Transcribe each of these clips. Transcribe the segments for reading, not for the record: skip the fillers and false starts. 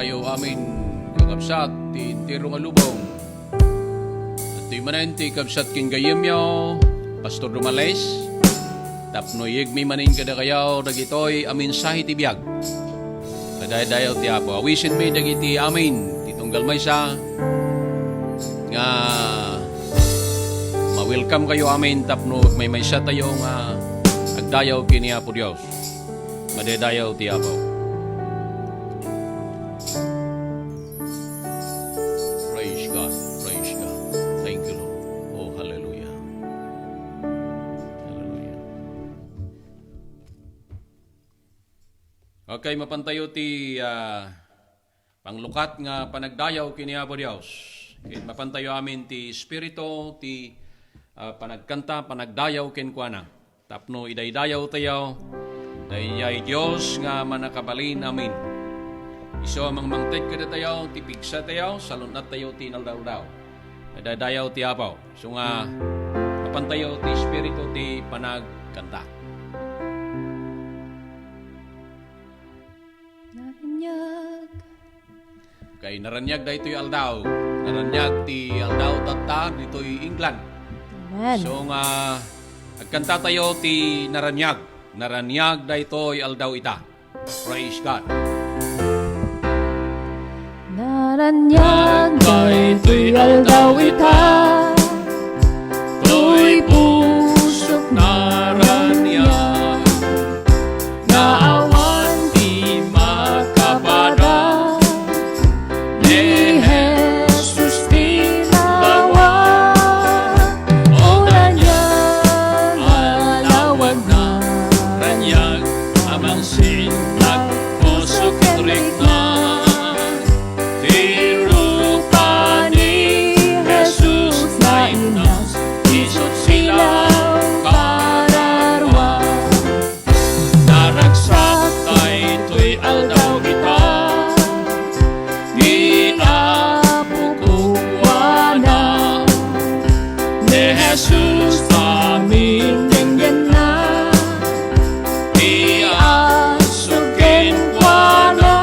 kayo amin kakabsat ti tirong alubong. At ti manen ti kabsat king gayemyo, Pastor Dumales, tapno yigmi manin kada kayaw dagitoy amin sahi ti biyag. Kadaydayaw ti Apo. Awisin mi dagiti amin ti tunggal maysa nga ma-welcome kayo amin tapno may maysa tayo nga agdayaw kini Apo Dios. Madaydayaw ti Apo. Praise God. Praise God. Thank you, Lord. Oh, hallelujah. Hallelujah. Okay, mapantayo ti panglukat nga panagdayaw kini Apo Dios. Okay, mapantayo amin ti Espiritu, ti panagkanta, panagdayaw kenkwana. Tapno idaydayaw tayo, dayay Diyos nga manakabalin amin. Iso amang mangtek kada tayo, ti pigsa tayo, salunat tayo ti naldaw-daw. Idaydayaw ti Apo. So nga, mapantayo ti Espiritu, ti panagkanta. Naranyag. Kay naranyag da ito'y aldaw. Naranyag ti aldaw tatta dito'y England. Amen. So nga, agkanta tayo ti naranyag. Naranyag da ito'y aldaw ita. Praise God. Naranyag ay tuy aldaw ita, tuy pusok naranyag, naawan di makapada, ni Jesus tinawan, o nanyag alawag na, Ranyag amang sinag pusok katrik na. Tirupa ni Jesus na inas, isot silaw kararwa. Naragsak tay to'y aldaw kita. Di apo kuwana, ni Jesus amin denggan na, di asukin kuwana.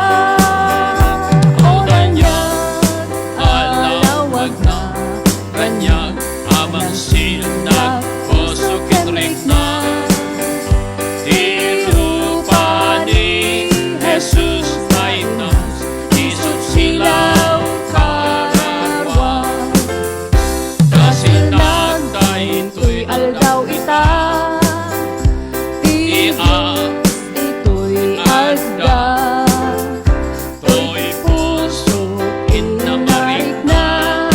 O nanyag, alawag na, Ranyag amang sinag pusok katrik na. Tirupa ni Jesus na inas, isot silaw kararwa. Kasinag Tay ito'y aldaw ita, ito'y alda, to'y puso inarik na,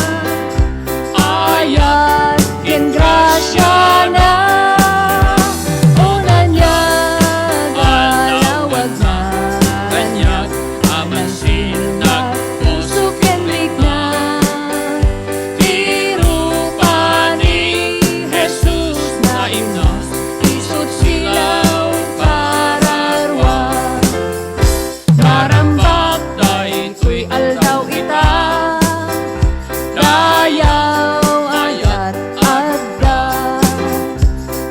ayat kingrasya na. O nanyag, alawag na, Ranyag amang sinag puso kenlik na. Tirupa ni Jesus na inas, isot silaw kararwa. Narambak tay to'y aldaw ita, dayaw ayat adda,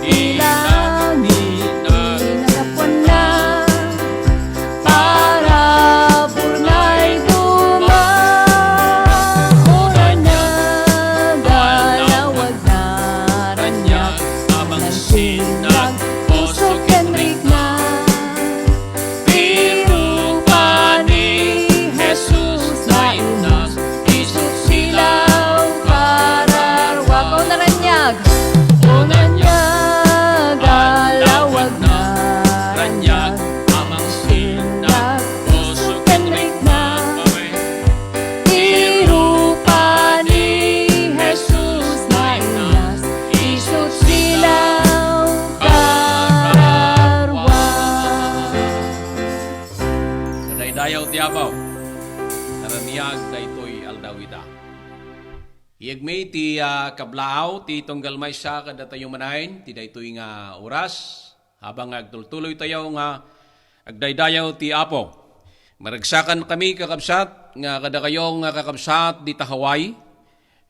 ilani inagapuan na, para purnay duma. O nanyag, alawag na, Ranyag amang sinag puso kenrik na. Tirupa ni Jesus na inas, isot silaw kararwa. O naranyag, alawag na, Ranyag amang sinag pusok katrik na. Tirupa ni Jesus na inas, isot silaw kararwa. Kadaydayaw ti Apo. Naranyag da ito'y aldaw ita. Iyagmi ti kablaaw ti tunggal maysa kada tayo manahin ti daytoy nga oras habang agtultuloy tayo nga agdaydayaw ti Apo. Maragsakan kami kakabsat nga kada kayo nga kakabsat di ta Hawaii.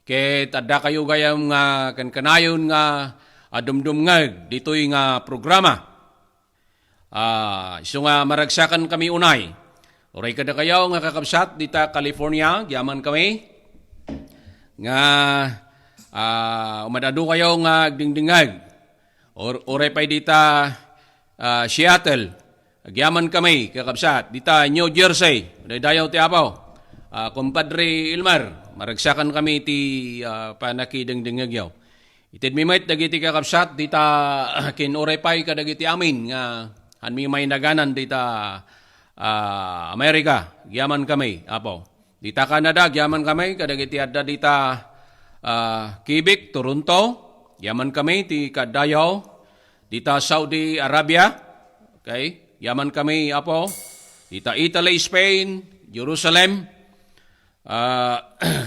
Ket adda kayo gayam nga kankanayon nga dumdumngag ditoy nga programa. So nga maragsakan kami unay Oray kada kayo nga kakabsat dita California, yaman kami. Nga umadado kayo nga agdingdingag. Oray pa'y dita Seattle, agyaman kami kakabsat. Dita New Jersey, dayaw ti apaw. Kumpadre Ilmar, maragsakan kami ti panakidingdingag yaw. Itid mimait dagiti kakabsat dita kin oray pa'y kadagiti amin nga hanmi may naganan dita Amerika, gyaman kami, apo. Dita Canada, gyaman kami, kadagiti adda dita Quebec, Toronto, gyaman kami, ti Kadayaw. Dita Saudi Arabia, okay, gyaman kami, apo. Dita Italy, Spain, Jerusalem,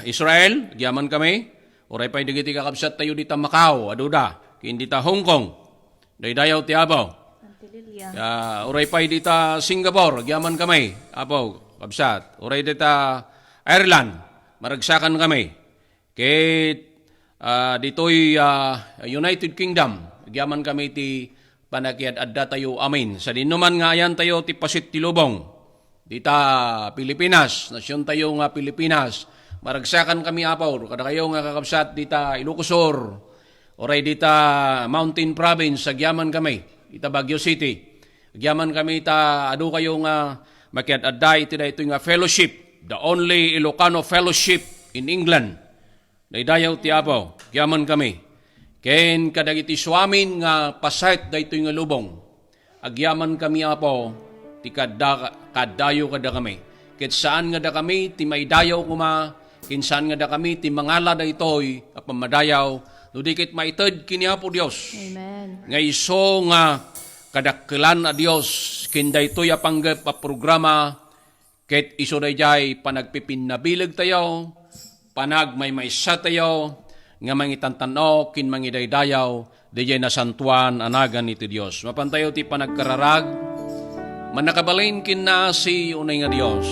Israel, gyaman kami. Oray pa'y digiti kakabsat tayo dita Macau, aduda, kin dita Hong Kong, daydayaw ti apo. Uray pa'y dita Singapore, gyaman kami, apo, kabsat. Uray dita Ireland, maragsakan kami. Kit dito'y United Kingdom, gyaman kami ti panakiad adda tayo amin. Sa dinuman nga ayan tayo ti Pasit ti Lubong. Dita Pilipinas, nasyon tayo nga Pilipinas, maragsakan kami, apo. Kada kayo nga kakabsat dita Ilocosur, uray dita Mountain Province, gyaman kami. Ita Baguio City. Agyaman kami ado kayo nga makiat-aday ito nga fellowship, the only Ilocano fellowship in England. Daydayaw ti apo, agyaman kami. Ken kadagiti swamin nga pasayt dayto nga lubong. Agyaman kami apo, ti kadayo kada kami. Ket saan nga da kami ti maydayaw kuma, ken saan nga da kami ti mangala daytoy a pamadayaw. Dudikit maited kini Apo Dios. Amen. Nga iso nga kadakkelan a Dios kinday toy apanggep a programa ket iso dayjay panagpipinnabileg tayo, panagmaymaysa tayo, nga mangitantanaw kin mangidaydayaw dayjay nasantuan anagan iti Dios. Mapantayo ti panagkararag manakabalin kin na si unay nga Dios.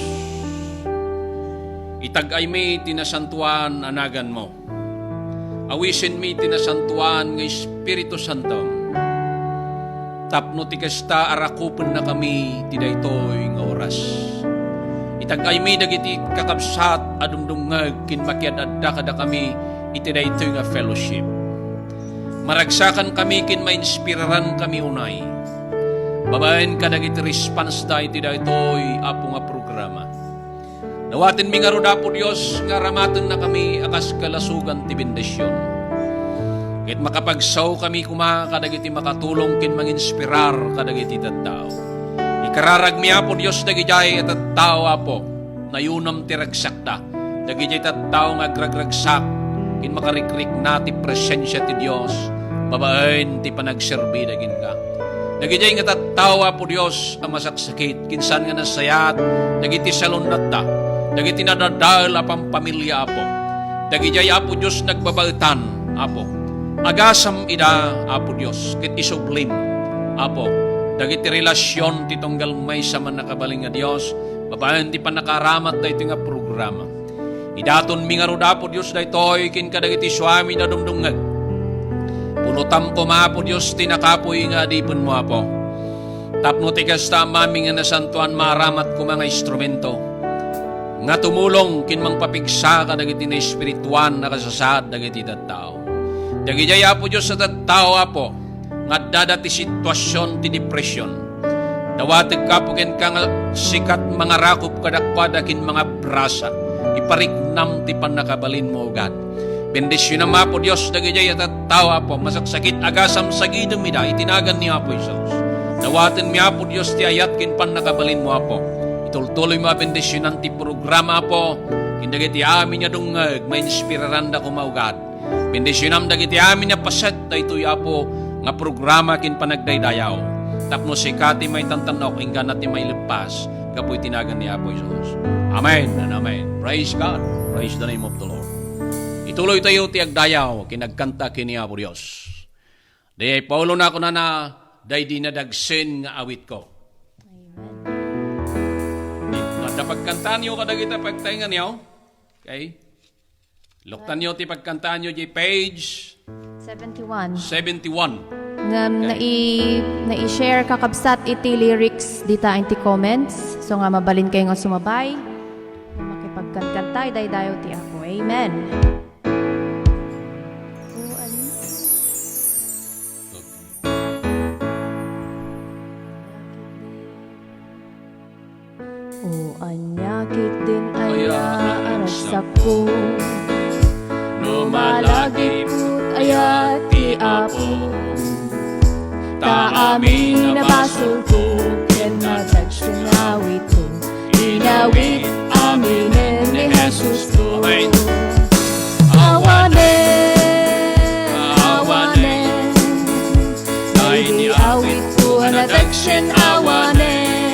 Itagay mi tinasantuan anagan mo. Awisin mi tinasantuan ng Espiritu Santo. Tapno ti kasta arakupen na kami ti daytoy nga oras. Itagay mi dagiti kakabsat adumdungag kin makiad adda kada kami iti daytoy nga fellowship. Maragsakan kami kin mainspiraran kami unay. Babaen kadagiti response da iti daytoy apo nga programa. Nawatin mi nga roda po Diyos, nga ramaten na kami akas kalasugan ti bendisyon. Ket makapagsaw kami kadagiti makatulong kin manginspirar kadagiti tattao. Ikararag mi apo Diyos dagijay at tattao apo, nayunam ti ragsakta. Dagijay tattao nga agragragsak, kin makarikrik na ti presensya ti Diyos, babaen ti panagserbi dagin ka. Dagijay nga tattao apo Diyos ang masaksakit, kinsan nga nasayat, dagiti salunat ta. Dagiti nadadal apang pamilya apo. Dagiti apo Diyos nagbabautan apo. Agasam ida apo Diyos kit isublim apo. Dagiti relasyon ti tunggal may sa man nakabaling nga Diyos. Babaen ti panakaramat da iti nga programa. Idaton mi nga roda apo Diyos daytoy kin kadagiti suami na dumdungag. Punutam ko maapo Diyos ti nakapoy nga adipon mo apo. Tapno ti kasta mami nga nasantuan maramat ko mga instrumento. Nga tumulong kin mang papigsa ka dagiti na espirituan na kasasad dagiti tattao. Dagiti apo Diyos sa tattao apo nga dadati sitwasyon ti depression. Dawatag ka po ken ka nga sikat mga rakop kadakpada kin mga brasa. Ipariknam ti panakabalin mo God. Bendisyon na apo Diyos dagiti tattao apo masaksakit agasam sagidem ida itinagan ni Apo Jesus. Dawaten mi apo Diyos ti ayat kin panakabalin mo apo. Tuloy mga bendisyonan ti programa po. Kindagiti amin nga dungag, may inspiraran da kumaugat. Bendisyonam dagiti amin nga paset da ito'y apo nga programa kin panagdaydayaw. Tapno si kati may tantanok, inggan natin may lepas. Kapoy tinagan ni Apo Jesus. Amen and amen. Praise God. Praise the name of the Lord. Ituloy tayo ti agdayaw, kinagkanta kini Apo Dios. Di Paulo na ako na day dinadagsin nga awit ko. Pagkantaan nyo kadagita pagtaingan nyo. Okay? Luktan nyo ti pagkantaan nyo di page 71. 71. nga nai-share kakabsat iti lyrics dita iti comments. So nga mabalin kayo nga sumabay. Makipagkantantay daydayo ti ako. Amen. O anyakit din ay aaragsak ko, lumalagip ayat ti Apo. Taamin na basol ko, ken matagsunawit ko, inawit aminin ni Jesus ko. Awanen, awanen, ay niawit ko anadagsyan awanen.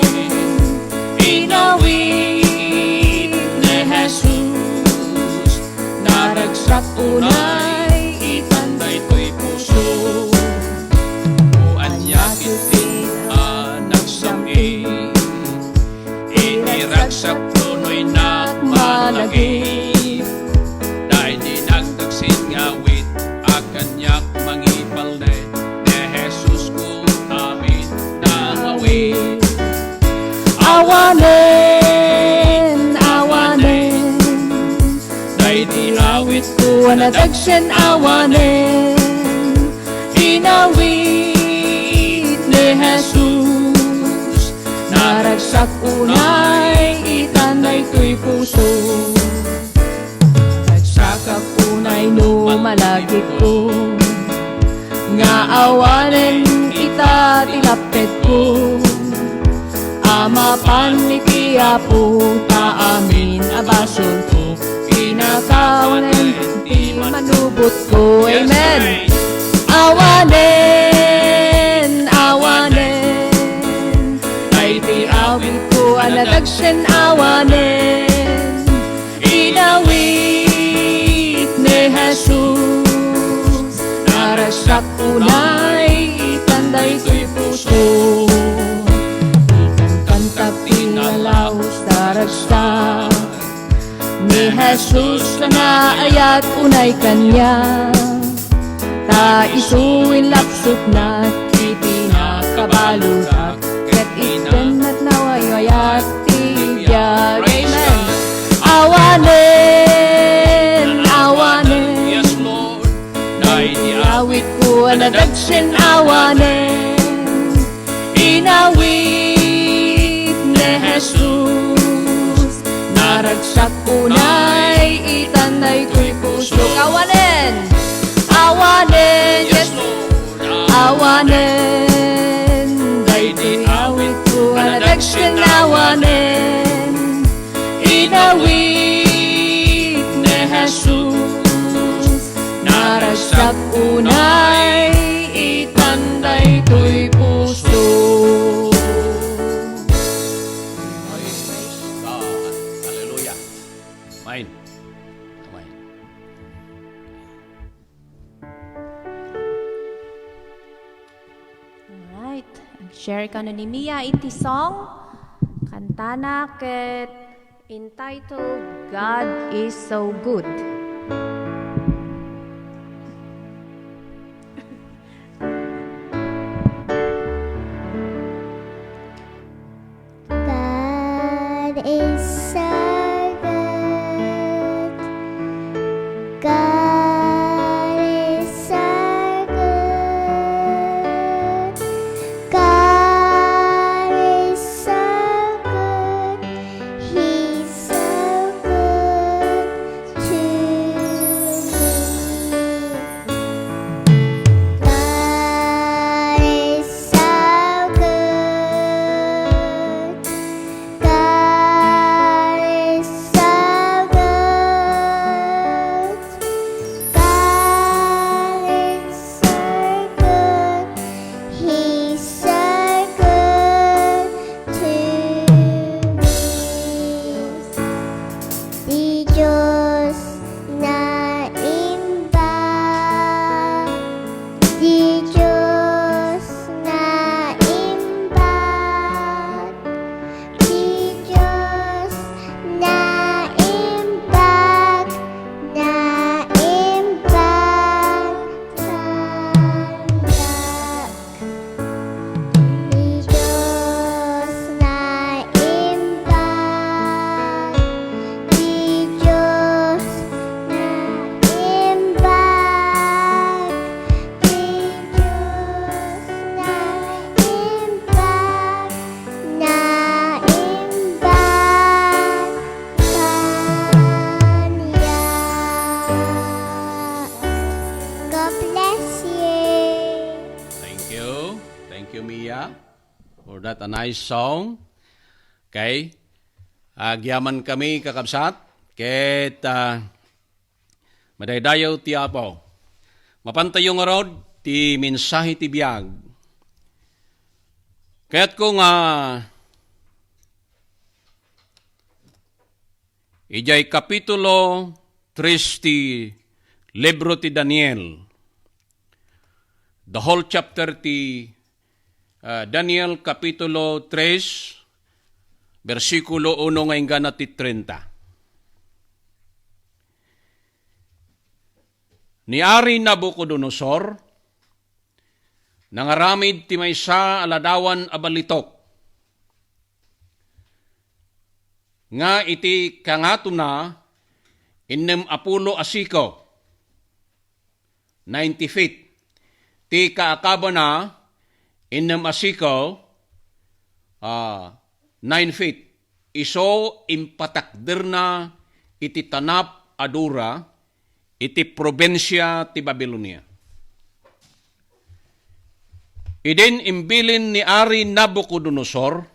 Inawit ni Jesus, naragsak unay, itanday to'y puso. O anyakit din anak sami, iniragsak tunoy na malagip. Dahil di nagdagsin ngawit, akanyak mangipalde, ni Jesus ko amin nangawit. Awanen, awanen, dahil inawit ko anadagsyan awanen. Inawit ni Jesus, naragsak unay, itanay ko'y puso. Nagsakak unay no malagip ko, nga awanen ita tilapet ko. Ama paniti Apo, taamin abasol ko, pinakawanan di manubot ko. Amen. Awanen, awanen, ay di awit ko anadagsyan awanen. Inawit ni Jesus, narasak unay, itanday ko'y puso. Pinalaos daragsak ni Jesus na ayat unay kanya. Ta isuin lapsot na itinakabaludak, ket iten at nawayayat tibiyag. Amen. Awanen, awanen, Yes, Lord. dahil iawit ko anadagsyan awanen. Inawit Jesus, naragsak unay, itanay ko'y puso. Awanen, awanen, yes, awanen, dahil di awit ko anadagsyan awanen. Inawit ni Jesus, naragsak unay, itanday ko'y puso. Hallelujah. Amen. Amen. Alright. Share ka na ni Mia iti song. Kantana ket entitled God is So Good. God is so good. God is so good. God is so good. He's so good to Thank you, Mia, for that a nice song. Okay. Agyaman kami kakabsat. Ket madaydayaw ti Apo. Mapantayo nga rod ti mensahe ti biyag. Kaya't kung ijay kapitulo 3 ti libro ti Daniel. The whole chapter ti Daniel kapitulo 3 versikulo 1 ngayon gana ti 30. Ni Ari Nabucodonosor, nangaramid ti maysa aladawan abalitok, nga iti kangato na 60 asiko, 90 feet. Ti kaakaba na 6 asiko, 9 feet. Iso impatakder na iti tanap adura, iti probensya ti Babylonia. Idin imbilin ni Ari Nabucodonosor,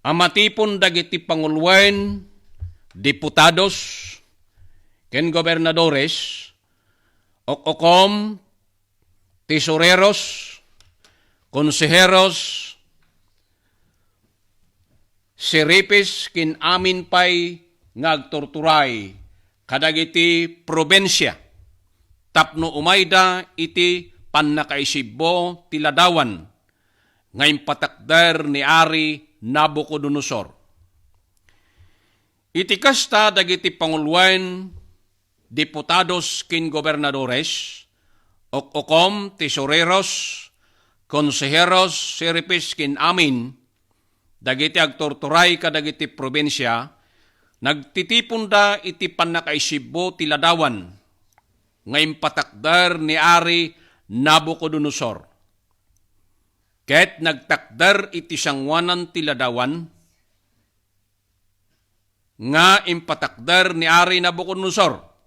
amatipon dagiti pangulwen, diputados, ken gobernadores, okom, tesoreros, konseheros, siripis kin amin pay ngagtorturay kadagiti probensya tapno umayda iti pannakaisibbo ti ladawan ngayon patakder ni Ari Nabucodonosor. Iti kasta dagiti pangulwen, diputados kin gobernadores, okom, tesoreros, konseheros, siripis kin amin, dagiti agtorturay kadagiti probensya, nagtitipon da iti pannakaisibbo ti ladawan, ngayon patakder ni Ari Nabucodonosor. Ket nagtakder iti sangwanan ti ladawan, nga impatakder ni Ari Nabucodonosor.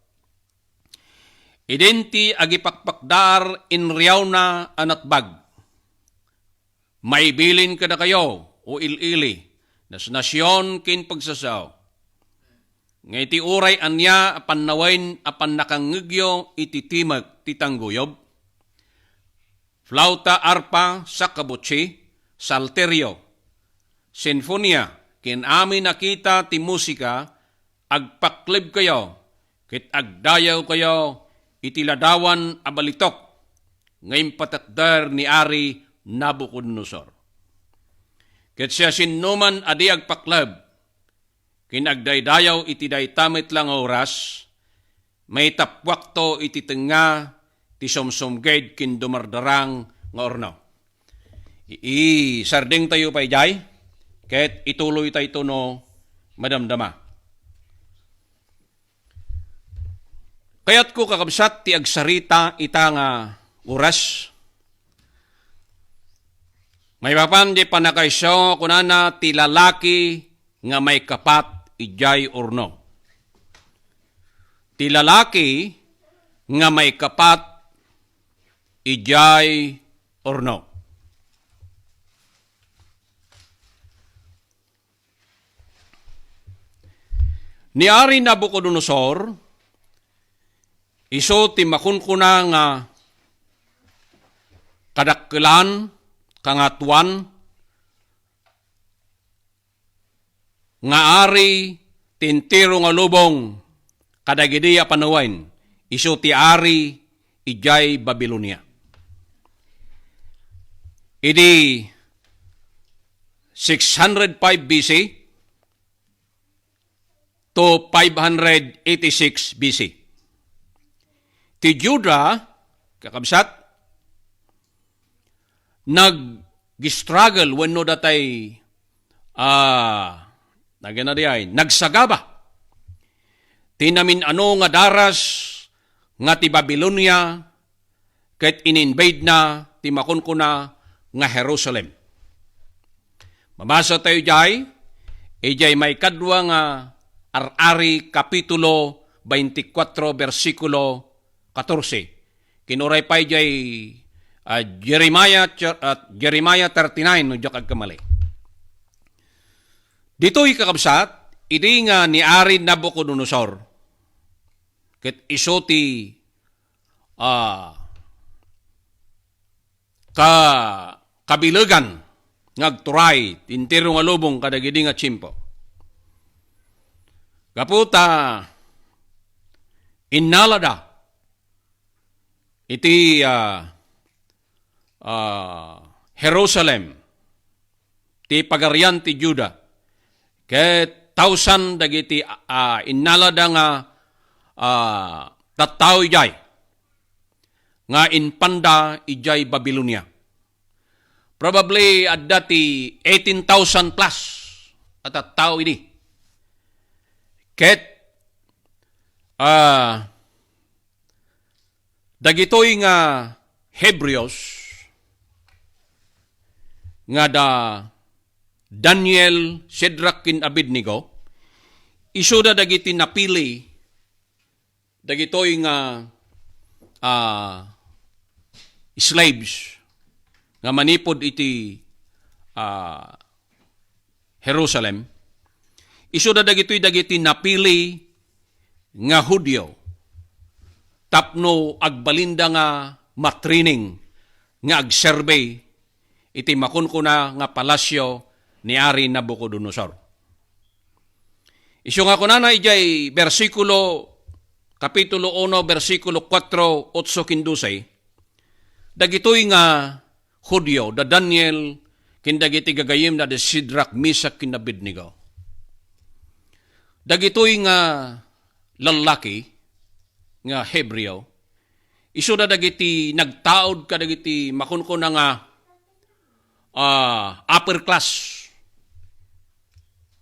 Identi agipakpakdar inriyaw na anatbag. Maibilin kada kayo o ilili, nas nasyon kin pagsasaw. Nga iti uray anya apan nawain apan nakangigyo iti timag titangguyob. Flauta, arpa, sakabutsi, salterio, sinfonia, kin amin nakita ti musika, agpaklib kayo, kit agdayaw kayo, iti ladawan abalitok, ngayon patakder ni Ari Nabucodonosor. Kit siya sinuman adi agpaklib, kin agdaydayaw iti daytamit lang oras, may tapwakto iti tenga, ti somsomged kin dumardarang nga orno. Sarding tayo pa ijay, ket ituloy tayo ito no madamdama. Kayat ko kakabsat ti agsarita ita nga oras. May papan di panakaisyo kunana ti lalaki nga may kapat ijay orno. Ti lalaki nga may kapat ijay orno. Ni Ari Nabucodonosor, iso ti makunkuna nga kadakkelan, kangatuan, nga ari tintiro nga lubong kadagidiya panawain, iso ti Ari ijay Babylonia. Idi 605 BC to 586 BC. Ti Juda, kakabsat, nag-struggle when no datay nagsagaba. Tinamin ano nga daras nga ti Babylonia ket in-invade na ti makunkuna nga Jerusalem. Mabasa tayo ijay may kadwa nga Ari kapitulo 24 versikulo 14. Kinuray pa ijay Jeremiah 39 no jak agkamali. Dito'y kakabsat, idi nga ni Ari Nabucodonosor, ket iso ti kabilegan ngagturay intiro nga lubong kadagidi nga tsimpo. Kaputa innalada iti Jerusalem ti pagarian ti Juda ket tausan dagiti innalada nga tattao ijay nga inpanda ijay Babylonia. Probably adda ti 18,000 plus at tattao ini. Ket dagitoy nga Hebreos nga da Daniel, Shadrach, ken Abednego isuda dagiti napili dagitoy nga slaves nga manipod iti Jerusalem. Isuda dagitoy dagiti napili nga Hudyo tapno agbalinda nga matrining nga agserbe iti makunkuna nga palasyo ni Ari Nabucodonosor. Isu nga kunana ijay Kapitulo 1, versikulo 4, 8, 15, dagitoy nga Hudyo, da Daniel, kindagiti gagayim na da Shadrach, Meshach, ken Abednego. Dagitoy nga lalaki, nga Hebreo, isu da dagiti nagtaod kadagiti makunkuna nga upper class,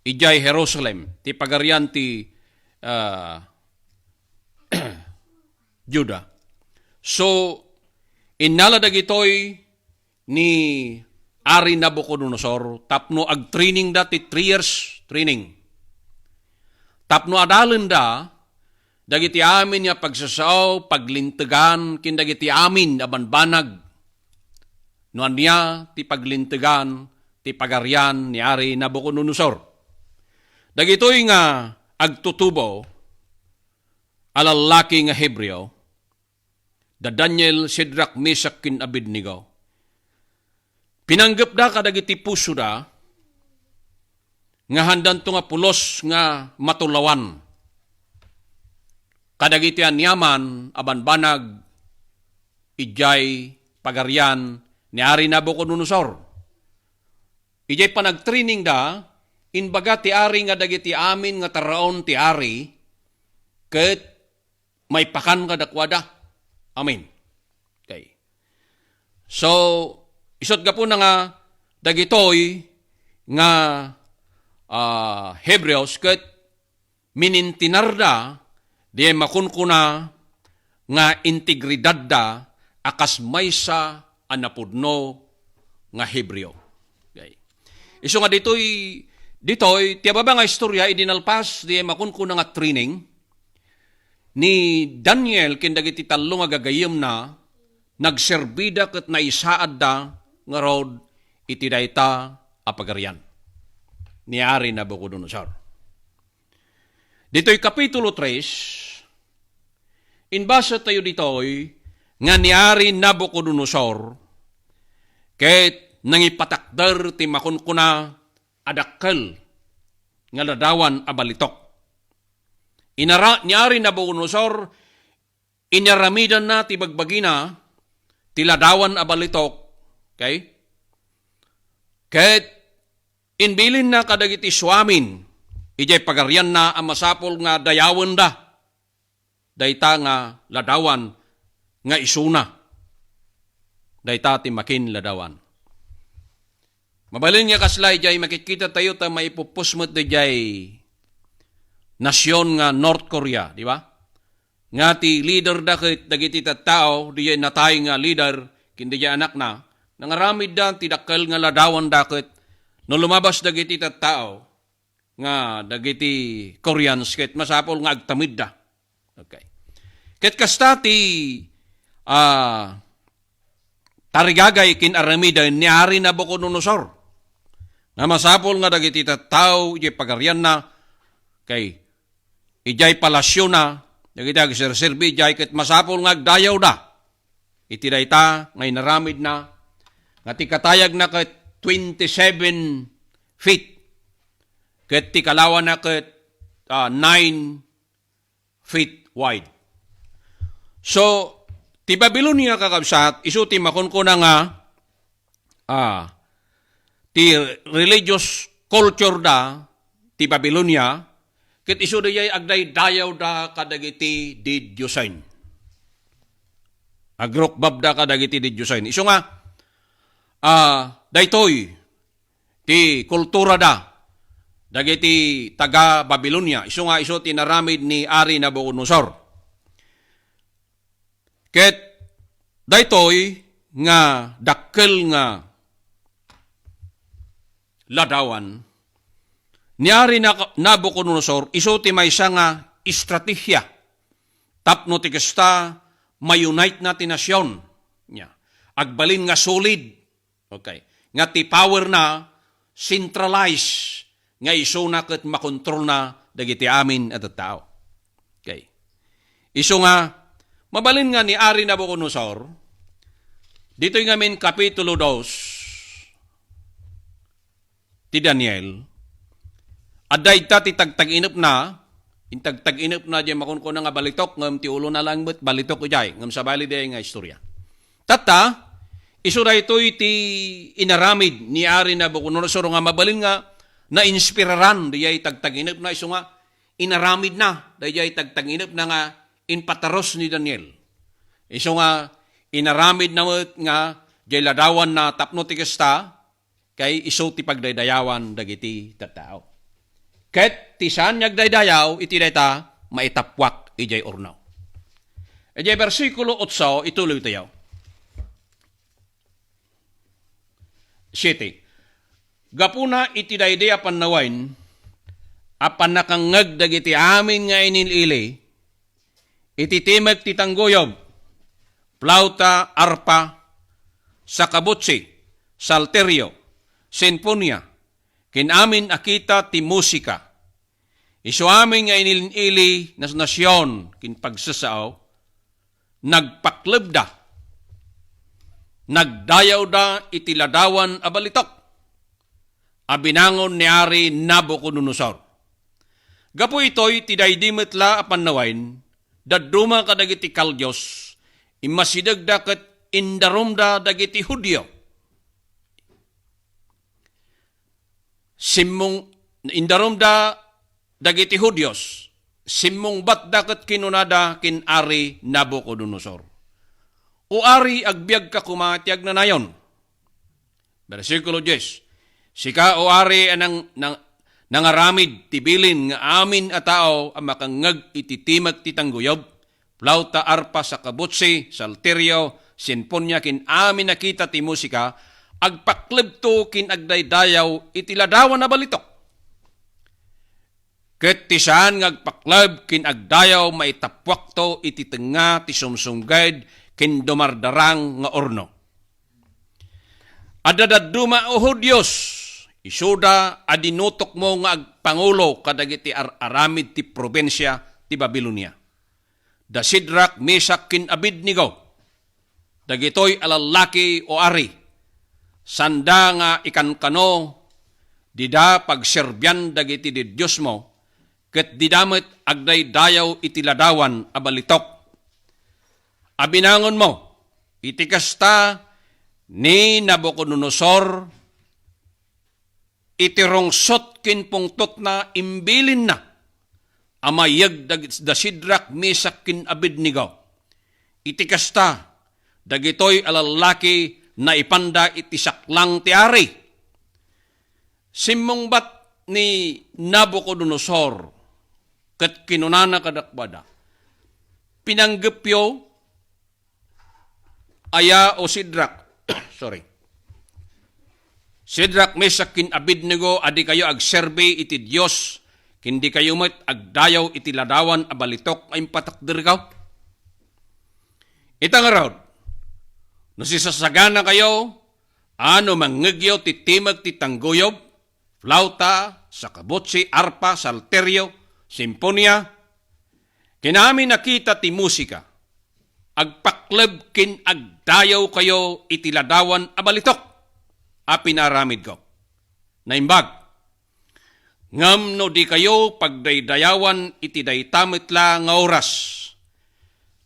ijay Jerusalem, ti pagarian ti Juda. So, innala dagitoy ni Ari Nabucodonosor, tapno ag-training dati 3 years training. Tapno adalen da, dagiti amin nga pagsasaw, paglintegan, kindagiti amin abanbanag, noan niya ti paglintegan, ti pagarian ni Ari Nabucodonosor. Dagitoy nga agtutubo, alalaki nga Hebreo, da Daniel, Shadrach, Meshach, ken Abednego. Pinanggap da kadagiti puso da, nga handan to nga pulos nga matulawan. Kadagiti anyaman, abanbanag, ijay, pagarian, ni Ari Nabucodonosor. Ijay panagtraining da, inbaga ti Ari nga dagiti amin nga taraon ti Ari, ket may pakan nga dakwada. Amen. Okay. So, isot ka po na nga, dagitoy nga Hebreos, ket minintinarda, di makunkuna nga integridad da, akas maysa anapudno nga Hebreo. Okay. Iso nga ditoy, tiyaba nga istorya, idinalpas, di makunkuna nga training, ni Daniel kindagiti tallo nga gagayem na nagserbida ket naisaad da nga rod iti dayta a pagarian ni Ari Nabucodonosor. Dito'y Kapitulo 3, inbasa tayo dito'y nga ni Ari Nabucodonosor ket nangipatakder ti makunkuna adakkel nga ladawan a balitok. Niari Nabucodonosor, inaramidan na ti bagbagina, tiladawan abalitok, okay? Ket inbilin na kadagiti suamin, ijay pagarian na ang masapol nga dayawan da, dayta nga ladawan nga isuna, dayta ti makin ladawan. Mabalin nga kaslay, ijay makikita tayo ta maipupusmot da ijay nasyon nga North Korea, di ba? Nga ti leader dagiti tattao, di natay nga leader, kindi anak na, nangaramid da ti dakkel nga ladawan dakit, no lumabas dagiti tattao, nga dagiti Koreans, ket masapol nga agtamid da. Okay. Ket kasta ti tarigagay kin aramida ni Ari Nabucodonosor. Nga masapol nga dagiti tattao iti pagarian na kay ijay palasyo na dagiti agserserbi ijay ket masapol nga agdayaw da. Iti dayta ngay naramid na nga ti katayag na ket 27 feet ket ti kalawan na ket 9 feet wide. So ti Babylonia kakabsat, isu ti makon ko na nga, ti religious culture da, ti Babylonia, kit isu da yay agday dayaw da kadagiti di Diyosain. Agrokbab da kadagiti di Diyosain. Isu nga, daytoy, ti kultura da, dagiti taga Babylonia. Isu nga, isu ti naramid ni Ari Nabucodonosor. Ket daytoy nga dakkel nga ladawan niari na Nabucodonosor isu ti maysa nga estratehiya tapno ti kasta ma-unite na ti nasyon nya agbalin nga solid okay nga ti power na centralize nga isu na ket makontrol na dagiti amin at tao okay isu nga mabalin nga ni Ari Nabucodonosor, dito yung amin Kapitulo 2, ti Daniel, aday ta ti tagtag-inip na, intagtag-inip na diyan makon ko na nga balitok, ngam ti ulo na lang bet balitok ijay, ngam sa bali day nga istorya. Tata, isu da ito ti inaramid ni Ari Nabucodonosor nga mabalin nga na inspiraran, diyay tagtag-inip na, isu nga inaramid na, diyay tagtag-inip na nga inpataros ni Daniel. Iso nga, inaramid na nga, jay ladawan na tapno ti kasta, kay iso ti pagdaydayawan dagiti tattao. Ket ti saan nagdaydayaw, iti dayta, maitapwak ijay ornaw. Ijay versikulo 8, ituloy tayo. 7. Gapuna iti daydaya pannawain, apan nakangag dagiti amin nga inilili, ititimag titanggoyob, plauta, arpa, sakabutsi, salterio, sinfonia, kinamin akita ti musika. Isu amin nga inilili nas nasyon kin pagsasao, nagpaklebda, nagdayaw da itiladawan abalitok, abinangon ni Ari Nabucodonosor. Gapo ito'y tidaydimet la apan nawain, daduma ka dagiti kalyos, imasidagda ket indarumda dagiti Hudyo. Simmong indarumda dagiti Hudyos, simmong batda ket kinunada kin Ari Nabucodonosor. O Ari agbiag ka kumatiag na nayon. Versikulo 10. Sika o Ari anang nangaramid tibilin nga amin a tao ang makangag ititimag titangguyob, plauta, arpa, sakabutsi, salterio, sinfonia kin amin nakita ti musika, agpaklebto kin agdaydayaw itiladawan na balitok. Ket ti saan nga agpakleb kin agdayaw maitapwak to ititenga ti sumsungged kin dumardarang nga orno. Adadaduma o Hudyos, isuda adinutok mo nga agpangulo kadagiti aramid ti probensya ti Babylonia. Da Sidrak, Mesak, kin Abednego, dagitoy alalaki o Ari, sanda nga ikankano, dida pagserbyan dagiti di Diyos mo, ket didamet agdaydayaw itiladawan abalitok. Abinangon mo, itikasta ni Nabucodonosor, itirungsot kin pungtot na imbilin na, amayag da Sidrak, Mesak, kin Abednego. Itikasta, dagitoy alalaki na ipanda itisaklang ti Ari. Simmong bat ni Nabucodonosor, ket kinunana kadakbada, pinanggepyo, aya o Sidrak, sorry, Sidrak, Mesak, kin Abednego, adi kayo agserbe iti Diyos, hindi kayo met agdayaw iti ladawan abalitok ay patakder ka. Itang araw, No sisasagana kayo, ano mangegyo ti timag ti tanggoyob, flauta, sakabotsi, arpa, salteryo, simponya. Kinami nakita ti musika, agpakleb kin agdayaw kayo itiladawan abalitok, apinaramid ko. Naimbag, ngam no di kayo pagdaydayawan iti daytamitla nga oras,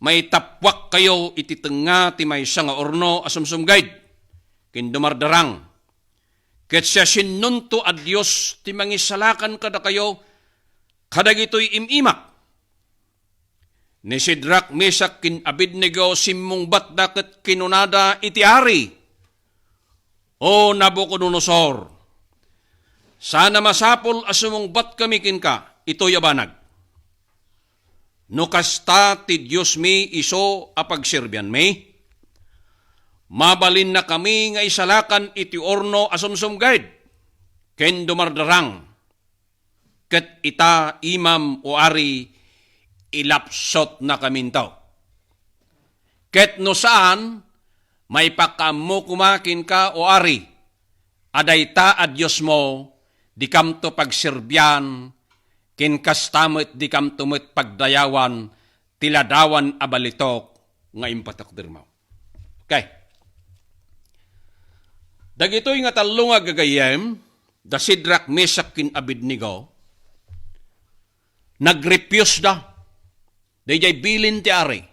may tapwak kayo iti tenga ti maysa nga orno asumsumgayd, kin dumardarang. Ket siya sinunto a Dios ti mangisalakan kada kayo, kadag ito'y imimak. Ni Sidrak, Mesak, kin Abednego simmong batda ket kinunada iti ari. O Nabucodonosor, sana masapol asumong bat kami kin ka, ito'y abanag. No kasta ti Diyos mi iso apagsirbyan mi, mabalin na kami nga isalakan iti orno asumsumgayd, ken dumardarang, ket ita imam o ari ilapsot na kamintaw. Ket no saan, may pakamo kumakin ka o ari, adayta a Diyos mo, di kamto pagsirbyan, kin kastamot di kamtumot pagdayawan, tiladawan abalitok, nga impatakder mo. Okay. Dagitoy nga talong nga gagayem, da Sidrak, Mesak, kin Abednego, nagrepyos da, dayjay bilin ti ari.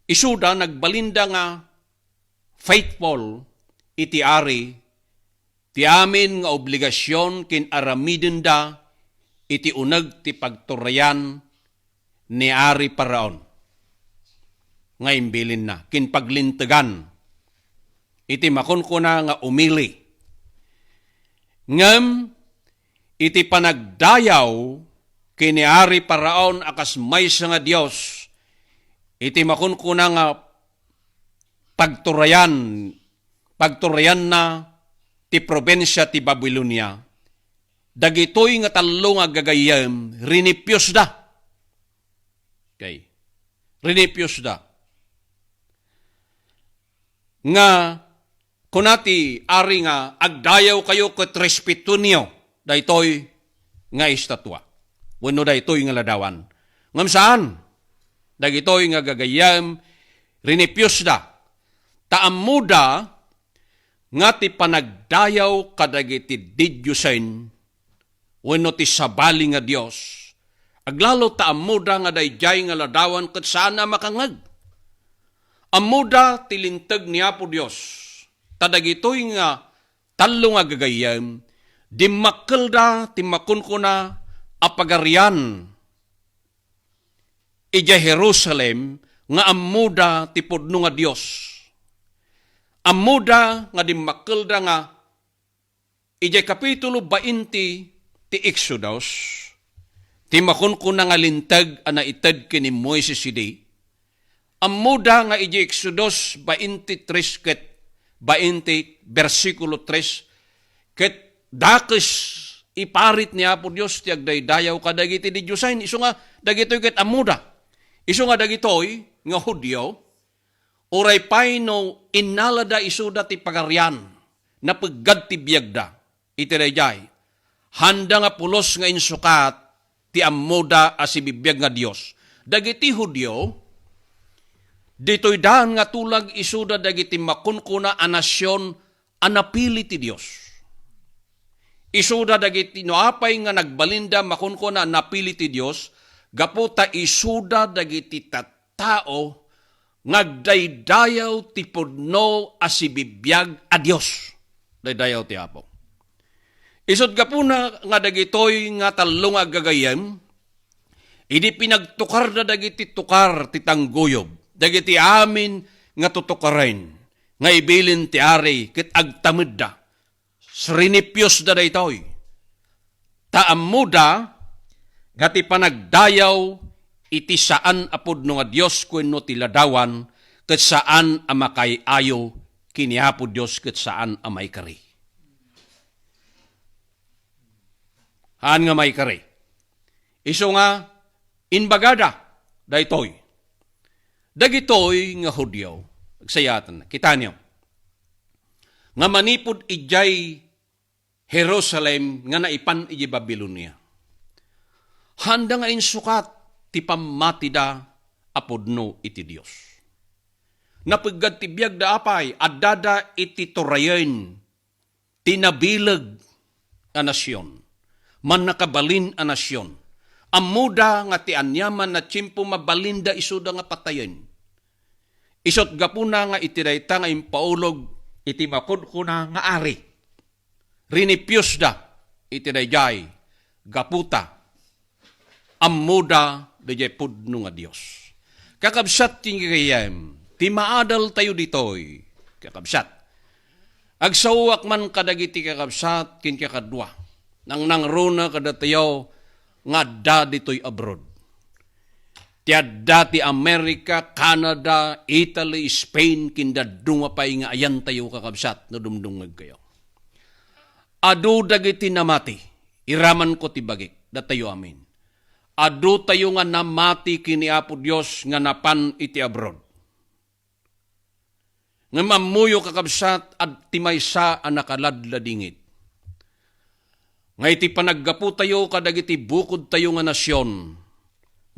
Isuda nagbalinda nga faithful iti ari, ti amin nga obligasyon kin aramiden da iti uneg ti pagturayan ni ari Paraon. Nga imbilin na, kin paglintegan, iti makunkuna nga umili. Ngem, iti panagdayaw kini ari Paraon akas maysa nga Dios, iti makunkuna nga pagturayan na ti probensya ti Babylonia, dagitoy nga talo nga gagayem, rinipyos da. Okay. Rinipyos da. Nga, kunati ari nga, agdayaw kayo ket respeto niyo, daytoy nga estatwa. Wano daytoy nga ladawan. Ngam saan? Dagitoy nga gagayam, rinipyos da. Taamuda, nga ti panagdayaw kadagiti didyusen, wano ti sabali nga Dios. Aglalo taamuda nga dayjay nga ladawan ket sana makangag. Amuda tilinteg niya po Dios. Tadagitoy nga talo nga gagayam, dimmakkel da timakunkuna apagarian ija Jerusalem nga amuda ti pudno nga Dios. Amuda nga dimmakkel da nga ija kapitulo 20 ti Exodus, ti makunkuna nga lintag ana ited kini Moises idi. Amuda nga ija Exodus 23 ket 20 versikulo 3 ket dakes iparit niya po Diyos ti agdaydayaw kadagiti di Diyosain. Isu nga dagitoy ket amuda. Isu nga dagitoy nga Hudyo, uray pay no inalada isuda ti pagarian, napaggad ti biyagda, iti dayjay. Handa nga pulos nga insukat, ti amuda as ibibiyag nga Diyos. Dagiti Hudyo, ditoy daan nga tulag isuda dagiti makunkuna a nasyon anapili ti Dios. Isuda dagiti noapay nga nagbalinda makunkuna anapili ti Dios, gaputa isuda dagiti tattao ngagdaydayaw ti pudno as ibibiyag a Dios. Daydayaw ti Apo. Isod gapuna nga dagitoy nga talo nga gagayem, idi pinagtukar na dagiti tukar ti tanggoyob. Dagiti amin nga tutukarin, nga ibilin ti ari, kit agtamid da, srinipyos da daytoy. Taamuda, nga ti panagdayaw, iti saan apod no nga Diyos kwenno ti ladawan, ket saan amakay ayo, kinihapo Diyos ket saan amay kari. Haan nga may kari. Iso nga, inbagada, daytoy. Dagitoy nga Hudyo, Agsayatan. Kita niyo. Nga manipod ijay Jerusalem nga naipan ijay Babylonia. Handa nga insukat ti pamatida apodno iti Dios. Napagad ti biag da apay, adada iti turayen, tinabilag a nasyon, man nakabalin a nasyon. Amuda nga ti anyaman na tiyempo mabalinda isuda nga patayen. Isot gapuna nga iti dayta nga impaulog iti makudkuna nga ari. Rinipyos da iti dayjay gaputa. Amuda dayjay pudno nga Dios. Kakabsat ti kayem, ti maadal tayo ditoy. Kakabsat. Agsawak man kadagiti kakabsat kin kakadwa. Nang nangruna kada tayo nga da ditoy abroad. Tiada ti Amerika, Canada, Italy, Spain, kinda dumapay nga ayan tayo kakabsat no dumdungag kayo. Adu dagiti namati, iraman ko ti bagik, datayo amin. Adu tayo nga namati kini Apo Dios nga napan iti abroad. Nga mamuyo kakabsat at timaysa ang nakaladladingit. Nga iti panaggapu tayo kadagiti bukod tayo nga nasyon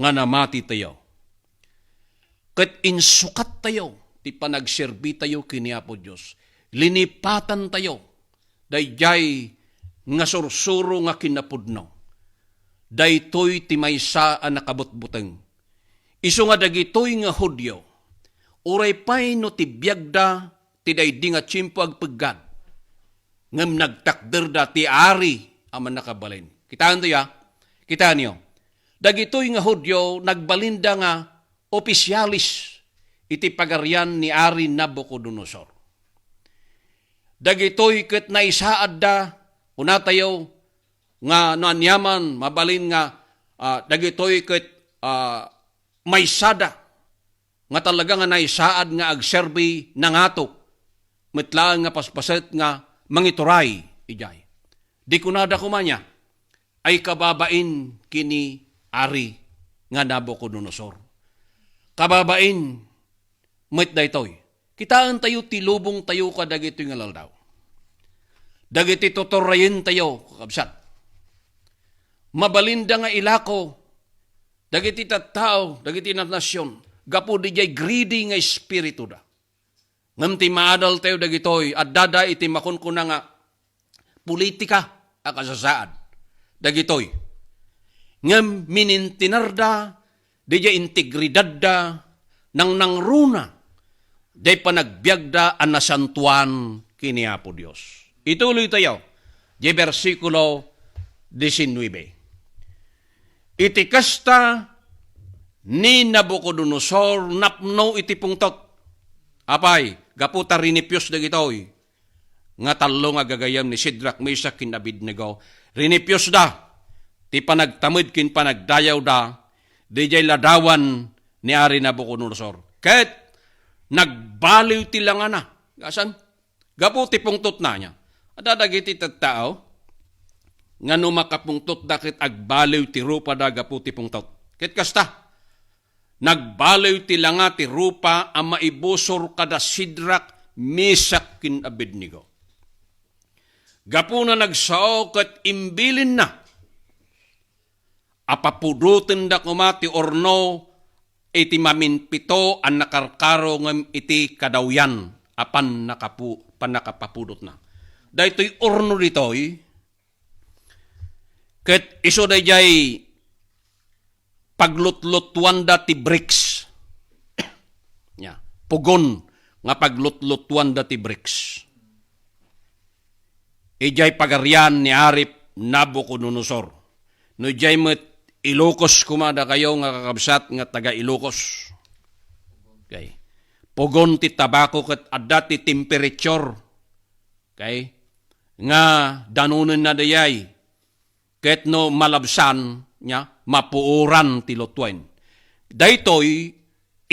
nga namati tayo. Ket insukat tayo ti panagserbi tayo kini Apo Dios. Linipatan tayo dayjay nga sursuro nga kinapudno. Daytoy ti maysa a nakabutbuteng. Isu nga dagitoy nga Hudyo. Uray pay no ti biagda ti daydi nga tiyempo agpeggad. Ngem nagtakder da ti ari aman nakabalin. Kitaan tayo, kita niyo. Dagitoy nga Hudyo nagbalinda nga opisyalis iti pagarian ni Ari Nabucodonosor. Dagitoy ket naisaad da una tayo nga naanyaman mabalin nga dagitoy ket maysada nga talaga nga naisaad nga agserbi nangato metlaan nga paspaset nga mangituray ijay. Di kunada kumanya ay kababain kini Ari nga Nabucodonosor. Kababain met daytoy. Kitaan tayo tilubong tayo kadagito nga laldaw. Dagiti tutorayin tayo kakabsat. Mabalinda nga ilako dagiti tattao, dagiti na nasyon. Gapo di jay greedy nga espiritu da. Ngam ti maadal tayo dagitoy at dada iti makunkuna nga politika akasasaad. Dagitoy. Ngam minintinarda, di jay integridad da, nang nangruna, di panagbiagda ang nasantuan kini Apo Dios. Ituloy tayo, di versikulo 19. Iti kasta ni Nabucodonosor napno iti pungtot. Apay, gaputa rinipyos dagitoy. Nga talo nga gagayam ni Sidrak, Mesak, kin Abednego. Rinipyos da. Ti panagtamid kin panagdayaw da. Di jay ladawan ni Ari Nabucodonosor. Ket nagbaliw ti langana. Gasan? Gaputi pungtot na niya. Adadagiti tattao. Nga numakapungtot dakit agbaliw ti rupa da gaputi pungtot. Ket kasta. Nagbaliw ti langa ti rupa ang maibusor kada Sidrak, Mesak, kin Abednego. Gapuna nagsao ket imbilin na. Apapudutin da kumati orno iti maminpito ang nakarkaro ng iti kadawyan apan nakapapudot na. Dahito'y orno dito'y ket iso dayjay paglutlutuan da ti bricks. Ya, pugon nga paglutlutuan da ti bricks. Ijay pagarian ni Arip Nabucodonosor. No ijay met Ilocos kumada kayo nga kakabsat nga taga Ilocos. Okay. Pugon ti tabako ket adda ti temperature. Okay. Nga danunen na dayay. Ket no malabsan nya mapuuran ti lotwen. Daytoy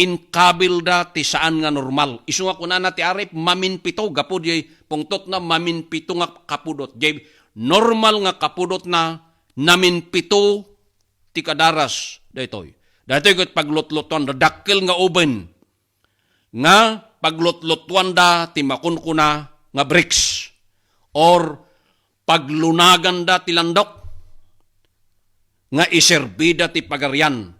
inkabil da ti saan nga normal. Isu nga kunana ti Arip maminpito gapo di pungtot na maminpito nga kapudot. Jay normal nga kapudot na naminpito ti kadaras daytoy. Daytoy ket paglutluton dakkel nga uben nga paglutlutuan da ti makunkuna nga bricks or paglunagan da ti landok nga iserbida ti pagarian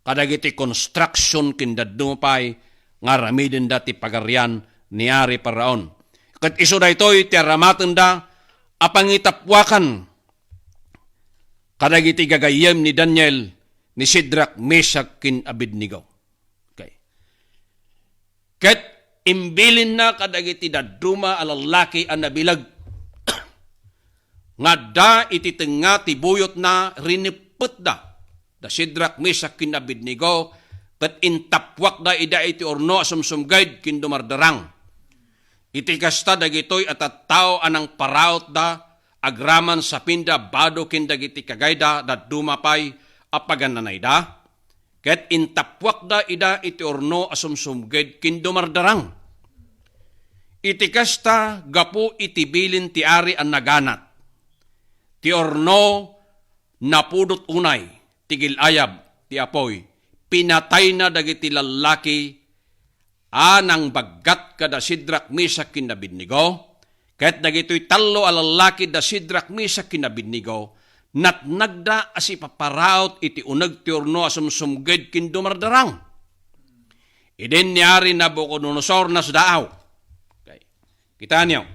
kadagiti construction kindadumapay nga ramidin da ti pagarian niari paraon. Kat iso da ito'y ti aramaten da apangitapwakan kadagiti gagayem ni Daniel ni Sidrak, Mesak, kin Abednego. Okay. Ket imbilin na kadagiti daduma alalaki ang nabilag nga da ititenga ti buyot na rinipet da Sidrak, Mesak, kin Abednego ket intapwak da ida iti orno asumsumgayd kin dumardarang. Iti kasta dagitoy at tao anang paraot da agraman sa pinda bado kin dagiti kagayda da dumapay apagananay da ket intapwak da ida iti orno asumsumged kin dumardarang. Iti kasta gapu iti bilin ti ari an naganat. Ti orno napudot unay tigil ayab ti apoy pinatay na dagiti lalaki anang baggat kada Sidrak, Mesak, kin Abednego ket dagitoy tallo a lalaki da Sidrak, Mesak, kin Abednego natnagda as ipaparaot iti uneg ti orno asumsumged kin dumardarang. Iden niari Nabucodonosor na sdaaw. Okay. Kita niyo.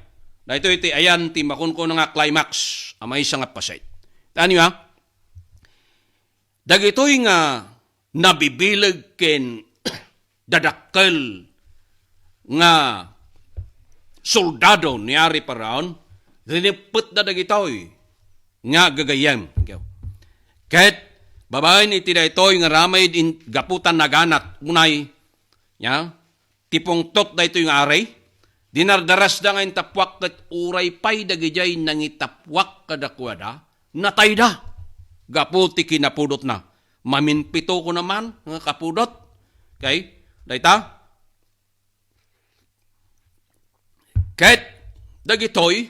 Dahito iti ayan ti makunko nga climax amay nga pasayt. Kita niyo ha? Dagitoy nga nabibilag ken dadakkel nga soldado niari paraon rinipet da dagitoy nga gagayem. Ket babae ni ti daytoy nga ramay in gaputan naganat unay ya tipong tot daytoy nga aray dinardaras da nga intapwak ket uray pay dagijay nangitapwak kadakwada natayda gapu ti kinapudot na maminpito ko naman nga kapudot. Okay? Dayta ket dagitoy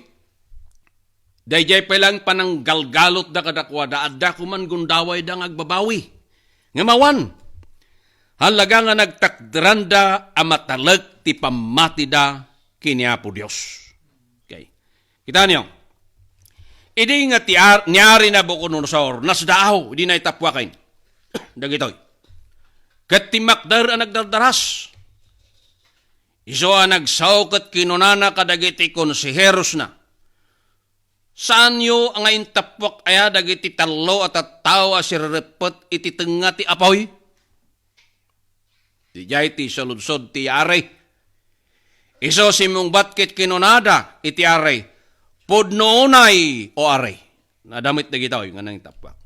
dayjay pelang pananggalgalot da kadakwada adda kuman gundaway da ngagbabawi. Nga mawan halaga nga nagtakdrando amatalag ti pamati da kini Apo Dios. Okay. Kita niyo. Idi nga niari Nabucodonosor nasdaaw di na itapwakain. Dagitoy. Ket ti makder ang nagdardaras. Iso ang nagsaw ket kinunana kadagiti konseheros na. Saan yo ang intapwak aya dagiti tallo at tao asirrepet iti tenga ti apoy? Di jay ti saludsod ti aray. Iso simong batkit kinunada iti aray. Podnoonay o aray. Nadamit na gitaw yung anang tapwak.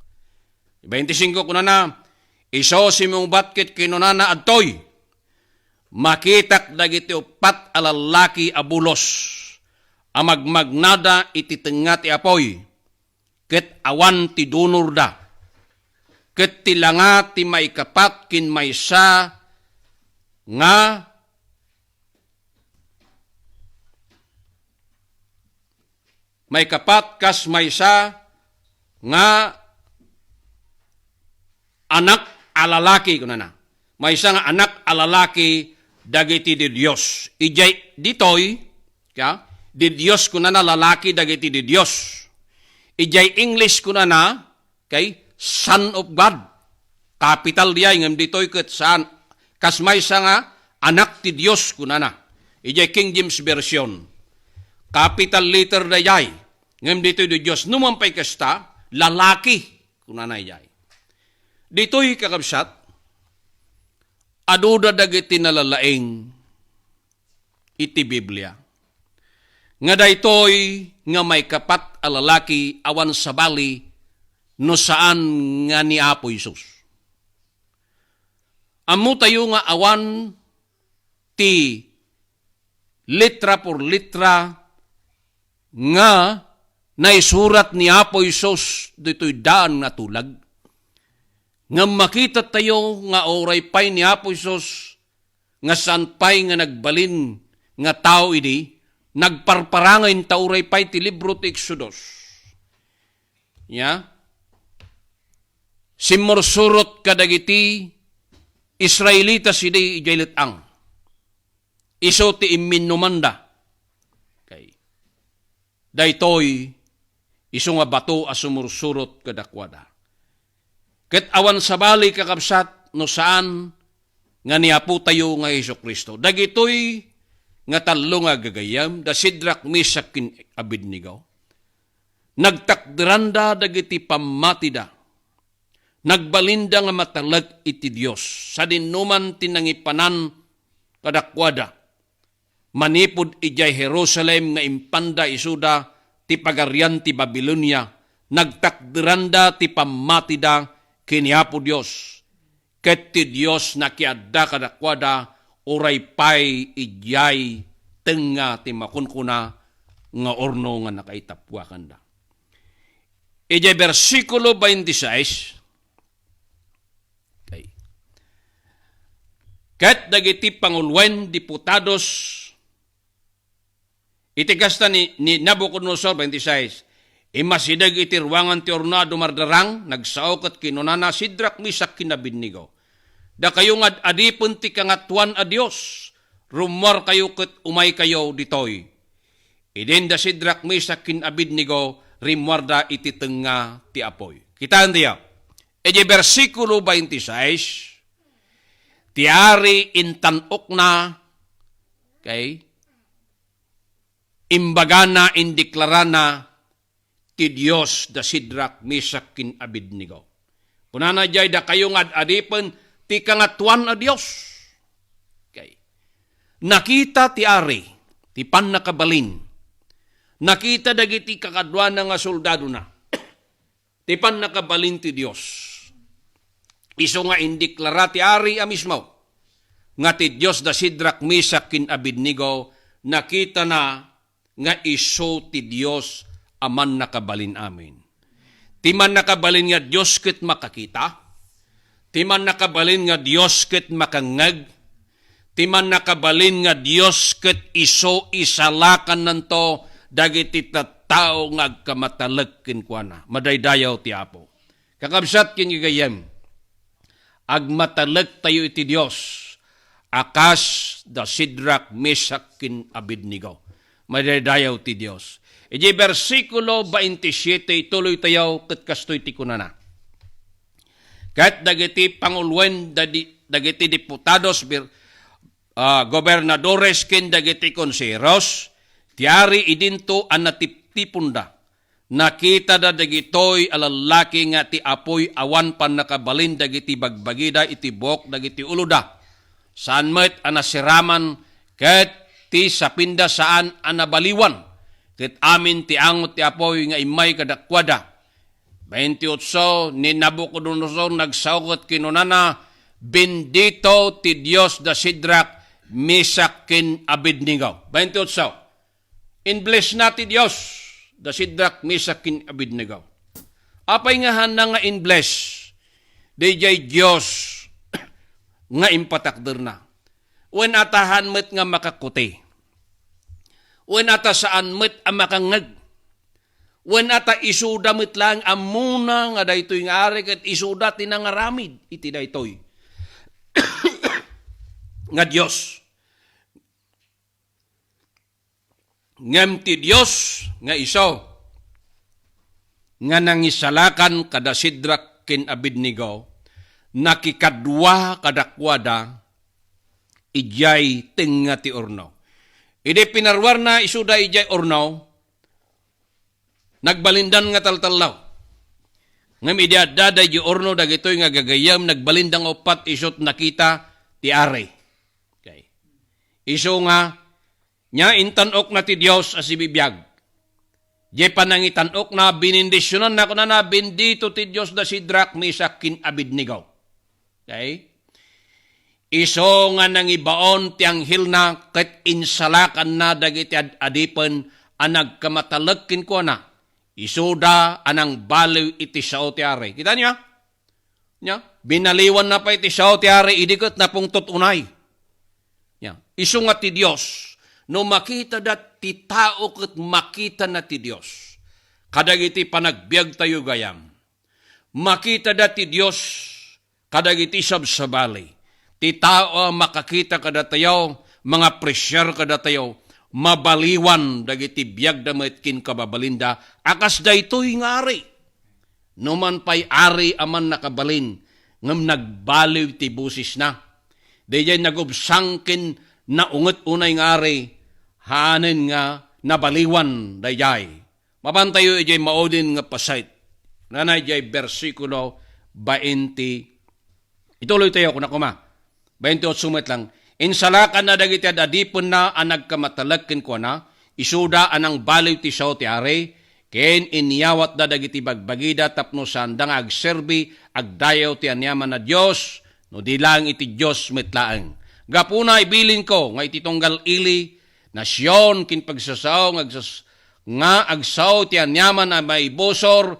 25 kunana. Iso simong batkit kinunana adtoy. Makitak dagiti upat alalaki abulos. Amagmagnada iti tenga ti apoy. Ket awan ti dunur da. Ket tilanga ti maikapat kin maysa nga maikapat kas maysa nga anak alalaki kunana. Maysa nga anak alalaki dagiti di Dios. Ijay ditoy ka di Dios kunana lalaki dagiti di Dios. Ijay English kunana kay Son of God. Capital diay ngem ditoy ket saan kas maysa nga anak ti Dios kunana. Ijay King James version. Capital letter dayay ngem ditoy di Dios numampay kasta lalaki kunana ijay. Ditoy kakabsat aduda dagiti nalalaing iti Biblia. Nga daytoy nga may kapat a lalaki awan sa bali no saan nga ni Apo Isus. Ammo tayo nga awan ti litra por litra nga naisurat ni Apo Isus dito'y daan nga tulag. Nga makita tayo nga oray pay ni Apo Isus nga saan pay nga nagbalin nga tao idi nagparparangain tauray pay ti libro ti Exodus. Ya? Simursurot kadagiti Israelita sidi ijaylit ang. iso ti iminumanda. Okay. Daytoy, iso nga bato a sumursurot kadakwada. Ket awan sabali kakabsat no saan nga niapo tayo nga Hesus Kristo. Dagitoy nga talo nga gagayam, da Sidrak, Misak, ken Abednego. Nagtakdiranda dagiti pamatida. Nagbalinda nga matalag iti Dios. Sa dinuman tinangipanan kadakwada. Manipod ijay Jerusalem nga impanda isuda ti pagarian ti Babilonia. Nagtakdiranda ti pamatida kiniapo Dios. Ket ti Dios nakiadda kadakwada uray pay ijay tenga ti makunkuna nga orno nga nakaitapwakan da. Ijay versikulo 26. Okay. Ket dagiti pangulwen diputados itigasta ni Nabucodonosor 26. Imasidag iti ruangan ti ornado mardarang, nagsao ket kinunana Sidrak, Misak, ken Abednego. Da kayo nga adipon ti kangatuan a Dios, rumor kayo ket umay kayo ditoy. Iden da Sidrak, Misak, ken Abednego, rimwarda iti tenga ti apoy. Kitaan diya. Edi versikulo 26, tiari intanok na, okay, imbagana indeklarana, ti Dios da Sidrak, Misak, ken Abednego. Punana jay da kayo nga adipen ti kangatuan a Dios. Okay. Nakita ti ari, ti pannakabalin. Nakita dagiti kakadwa nga soldado na. Ti pannakabalin ti Dios. Iso nga indeklara ti ari a mismo. Nga ti Dios da Sidrak, Misak, ken Abednego, nakita na nga iso ti Dios aman nakabalin amin. Ti man nakabalin nga Dios ket makakita, ti man nakabalin nga Dios ket makangeg, ti man nakabalin nga Dios ket iso isalakan nanto dagiti tattao nga agkamatalag kenkwana. Madaydayaw ti Apo. Kakabsat ken gayem, agmatalag tayo iti Dios, akas da Sidrak, Misak, ken Abednego. Madaydayaw ti Dios. Iji versikulo 27, tuloy tayo ket kastoy ti kunana. Ket dagiti pangulwen, dagiti diputados, gobernadores, ken dagiti konseros, tiari idinto an natiptipunda. Nakita da dagitoy alalaki nga ti apoy awan pan nakabalin dagiti bagbagida iti bok dagiti uluda. Saan met anasiraman ket ti sapinda saan anabaliwan. Ket amin ti angot ti apoy nga imay kadakwada. 28, ni Nabucodonosor nagsaugot kinunana, bendito ti Dios da Sidrak, Misak, ken Abednego. 28. In bless na ti Dios da Sidrak, Misak, ken Abednego. Apay nga hana nga in bless, dijay Dios nga impatakder na. Wen atahan met nga makakuti. Wen ata saan met ang makangag. Wen ata isuda met lang amuna nga daytoy nga ari ket isuda tinangaramid iti daytoy. Nga Dios. Ngem ti Dios nga iso nga nangisalakan kada Sidrak, ken Abednego, nakikadwa kadakwada ijay tenga ti orno. Ide pinarwar na isuda ijay ornaw, nagbalindan nga taltalaw. Ngam ide adada ijay orno dagitoy nga gagayam, nagbalindang opat isot nakita ti are. Okay. Iso nga, nya intanok na ti Dios as ibibiyag. Ije panangitanok na binindisyonan na kuna na bendito ti Dios da Sidrak, Misak, ken Abednego. Okay. Iso nga nangibaon ti anghel na ket insalakan na dagiti adipen ang nagkamatalag kenkwana. Isuda anang baliw iti sao ti ari. Kita niya? Nya, binaliwan na pa iti sao ti ari idikot na pungtot unay. Nya, iso nga ti Dios no makita dat ti tao ket makita na ti Dios. Kadagiti panagbiag tayo gayam. Makita dat ti Dios kadagiti sabsabali. Ti tao makakita kada tayo, mga presyar kada tayo, mabaliwan dagiti biyag damit kin kababalinda, akas daytoy nga ari. Numan pa'y ari aman nakabalin, ngam nagbaliw ti busis na. Dayjay nagubsangkin na unget unay nga ari, hanen nga nabaliwan dayjay. Mabantayo ijay maodin nga pasait. Nanay jay versikulo 20. Ituloy tayo kung ako 28 sumit lang. Insalakan na dagiti adipon na ang nagkamatalagkin ko na, isuda anang baliw ti siyaw ti are, ken inyawat na dagiti bagbagida tapno sandang agserbi, agdayaw ti anyaman na Diyos, no di lang iti Diyos metlaang. Gapuna ibilin ko, nga iti tunggal ili, na siyon kin pagsasaw, nga agsaw ti anyaman na may bosor,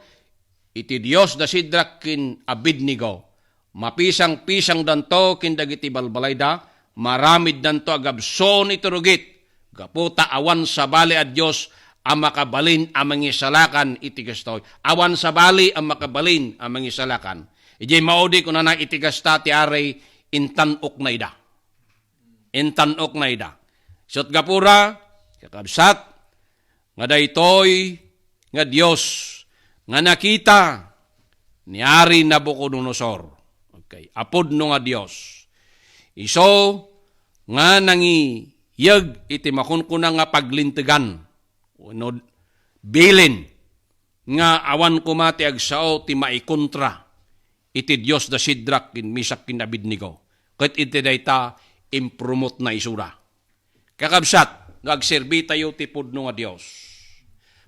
iti Diyos da sidrak kin Abednego. Mapisang-pisang danto kin dagiti balbalayda, maramid danto agabson iturugit, gaputa awan sa bali a Diyos ang makabalin ang mangisalakan iti kastoy. Awan sa bali ang makabalin ang mangisalakan. Ijay maudi ko na iti kasta ti aray intanok na ida. Intanok na ida. Sot gapura, kakabsat, nga daytoy nga Diyos nga nakita ni Ari Nabucodonosor. Okay, apod no nga Diyos. Iso nga nangiyag iti makunkuna nga paglintigan. No, bilin nga awan kumati agsao ti maikontra iti Diyos da sidrak kin misak kin Abednego. Ket iti dayta impromot na isura. Kakabsat, nagserbi tayo ti pudno nga Diyos.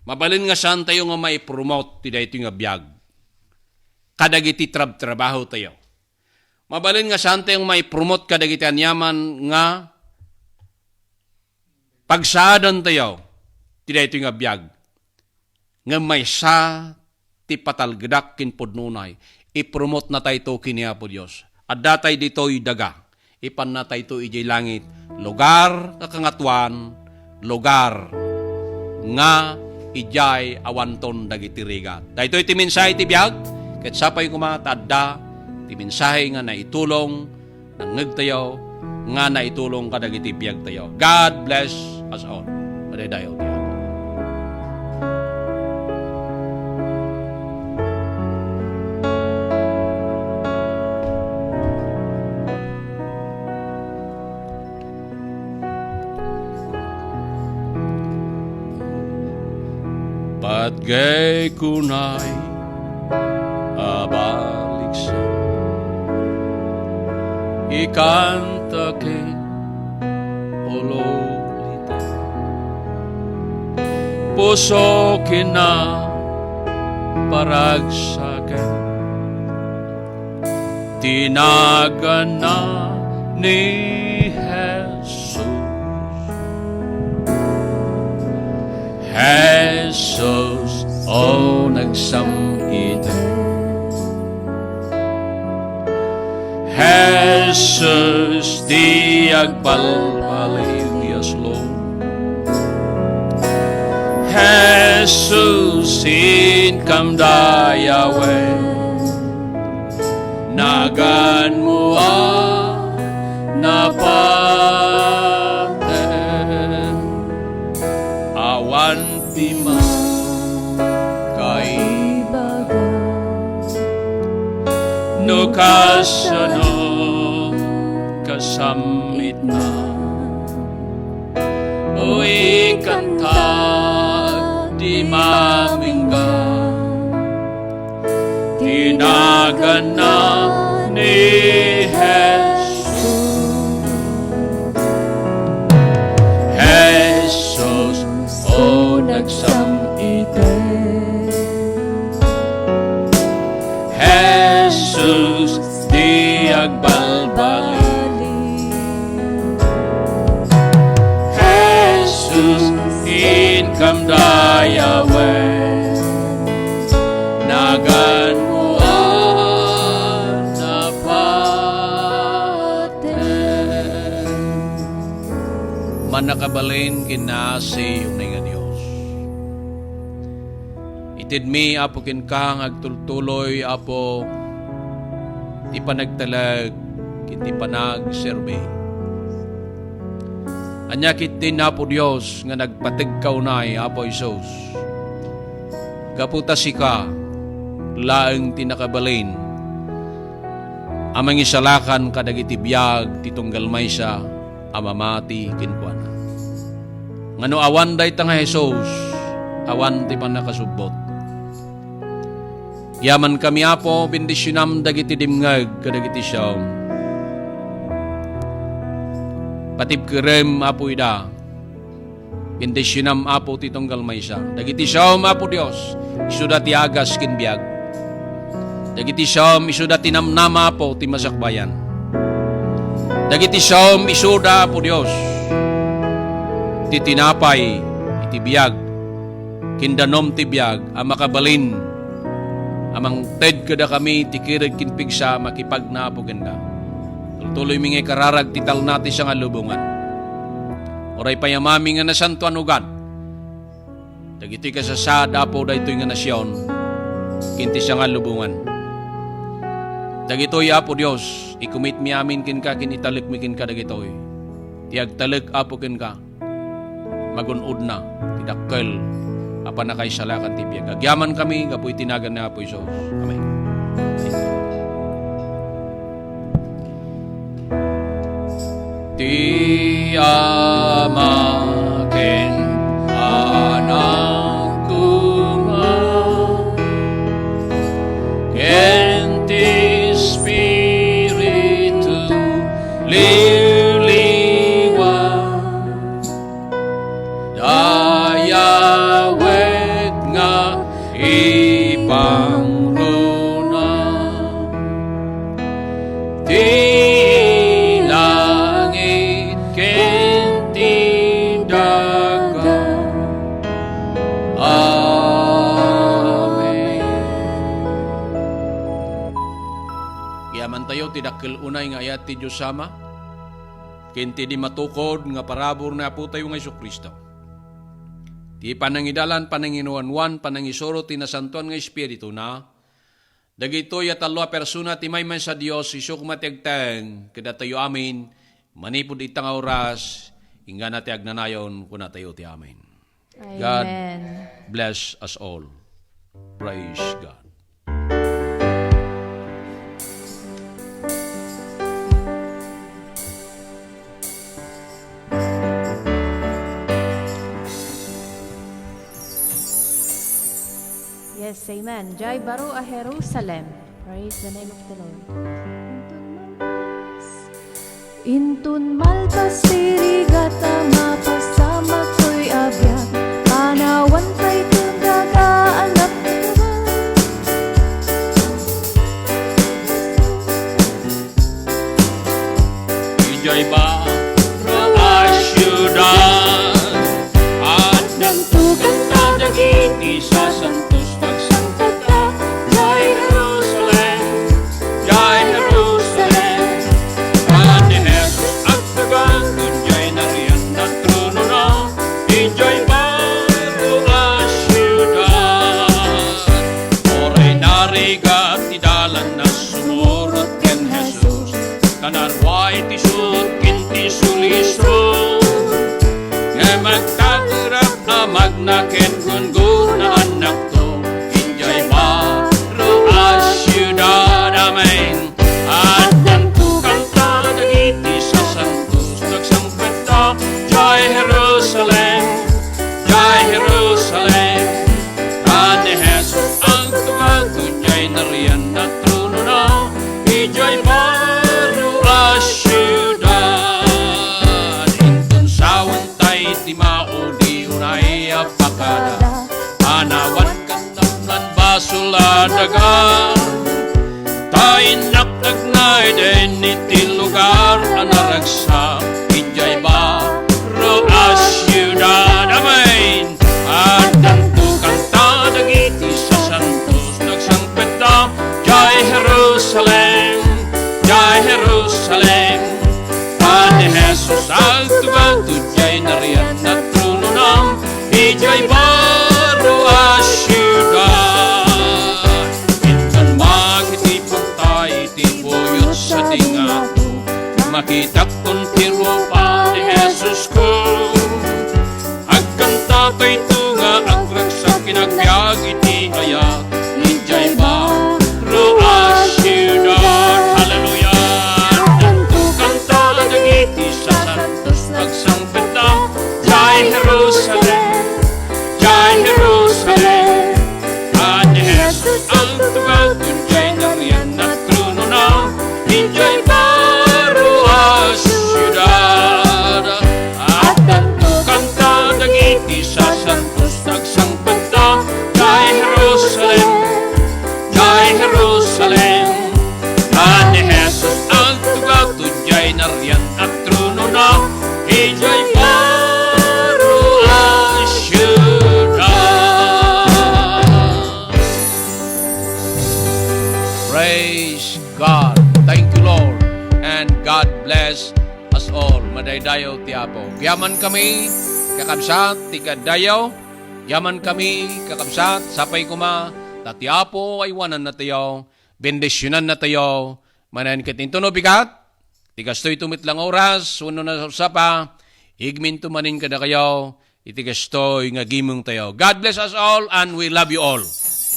Mabalin nga saan tayo nga may promote ti dayto nga biyag. Kadagiti trabaho tayo. Mabalin nga saan tayo may promote kadagiti anyaman nga pagsaadan tayo ti dayto nga biyag. Nga may sa ti patalgedak kin pudnunay. I-promote na tayo kiniya po Diyos. At datay dito'y daga. Ipan na tayo ijay langit. Lugar kakangatuan, lugar nga ijay awanton dagiti rigat. Dahito iti mensahe ti biag, ket sapay kumatadda, ti mensahe nga naitulong, nangeg tayo, nga naitulong kadagiti biag tayo. God bless us all. Madaydayo tayo. Patgay kunay abalik sa ikanta ke ololita puso kina paragsaken tinagana ni Jesus, o nagsamite. Jesus, di agbalbaliw, yes Lord. Jesus, in kamdayawe, nagan mo napaten, awan Bima kaibaga no kasano kasamit na o ikantag di mamingga tinagan na ni Jesus o nagsamite. Jesus di agbalbali. Jesus in kamdayawe nagan mo napaten. Manakabalin kinasi yung nga Diyos. Itid mi, apo kinkang agtultuloy, apo, ti panagtalag, kiti panagserbe. Anyakit din Apo Dios nga nagpatigkaw na Apo Isus. Kaputa sika, laeng tinakabalin. Amang isalakan kadagiti biyag titunggal maysa amamati kinkwana. Ngano awan day tanga Jesus, awan ti pan nakasubot. Yaman kami Apo, bendisyonam dagiti dimngag kadagiti siyam. Patib kerem Apo ida, bendisyonam Apo titunggal maysa. Dagiti siyam Apo Dios, isuda ti agas kinbiag. Dagiti siyam isuda tinamnama Apo ti masakbayan. Dagiti siyam isuda Apo Dios, ti tinapay iti biag, kindanom ti biag, ang makabalin, amang ted kada kami ti kirag kinpigsa makipagna Apo ganda. Tuloy mingay kararag tital natin siya nga lubungan. Oray payamami nga nasantuan ugan. Dagiti kasasad Apo da ito'y nga nasyon, kinti siya nga lubungan. Dagito'y Apo Dios, ikumit mi amin kin ka, kinitalik mi kin ka dagito'y. Tiag talik Apo kin ka, magunod na, tidakkel, apa na kay salakan tibiyag. Agyaman kami, kapo'y tinagan na Apo Isos. Amen. Ti amaken anak kuma, ken ti Espiritu liliwa, dayawet nga ipangruna, ti tidakkel unay nga ayat ti Diyos sama, kinti di matukod nga parabor na po tayo nga Kristo. Ti panangidalan, pananginuanwan, panangisoro, tinasantuan nga Espiritu na, dagito yatalwa persona ti may man sa Diyos, isuk matiagteng, kada tayo amin, manipod itang oras, inga na ti agnanayon, kuna tayo ti amin. Amen. God bless us all. Praise God. Yes, amen. Jai Baru a Jerusalem. Praise the name of the Lord. Intun malpas tirigata mapasama ko'y abyak, panawan kay tundaga-anak naman. Ijay ba asyudan at ng tugang tadagiti sa santos pagsangkata. Jai Jerusalem, Jai Jerusalem, at ni Jesus at tagang jay nariyan na trono na. Ijay bago asyudan, oray narigat idalan na sumurot ken Jesus, kanarway tisut kinti suliso, nga magtatirap na magnaken gun na anak to. Injay baro asyudad, amen. At nantukan ta dagiti sa santos nagsangpeta. Jai Jerusalem, Jai Jerusalem, at ni Jesus ang tumago, jay nariyan na trono na. Ijay baro asyudad, intun sawan tay ti maudi unay apakada, anawan kantamnan basuladagan, tayin naktagnay den iti lugar anaragsa. Ijay baro asyudad, amen. At nantukan ta dagiti sa santos nagsangpeta. Jai Jerusalem, Jai Jerusalem, at ni Jesus ang tumago, jay nariyan na trono na. Ijay baro asyudad, intan makitipag tayo tipuyot sa tingato, makitak kun tirupa ni Jesus ko. pinagbiag iti ayak, injay ba, ruas syudad. Hallelujah! Kanta dagiti sa santos agsangpeta, Jai Jerusalem, Jai Jerusalem. Adi Jesus ang tugal tunjay nariyan at trono na, injay ba, ruas syudad. At kanta dagiti sa santos agsangpeta, Jai Jerusalem, Jai Jerusalem. Adi Jesus ang tugal tunjay nariyan at trono na, injay ba, ruas syudad. Praise God. Thank you, Lord. And God bless us all. Madaydayaw ti Apo. Yaman kami, kakabsat, ti kadayaw. Yaman kami, kakabsat, sapay kuma, tati Apo ay wanan na tayo, bendisyonan na tayo, manan katinto no bigat, tigastoy tumitlang oras, uno na usapa, higmin tumanin kada kayo, itigastoy nga gimong tayo. God bless us all and we love you all.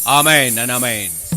Amen and amen.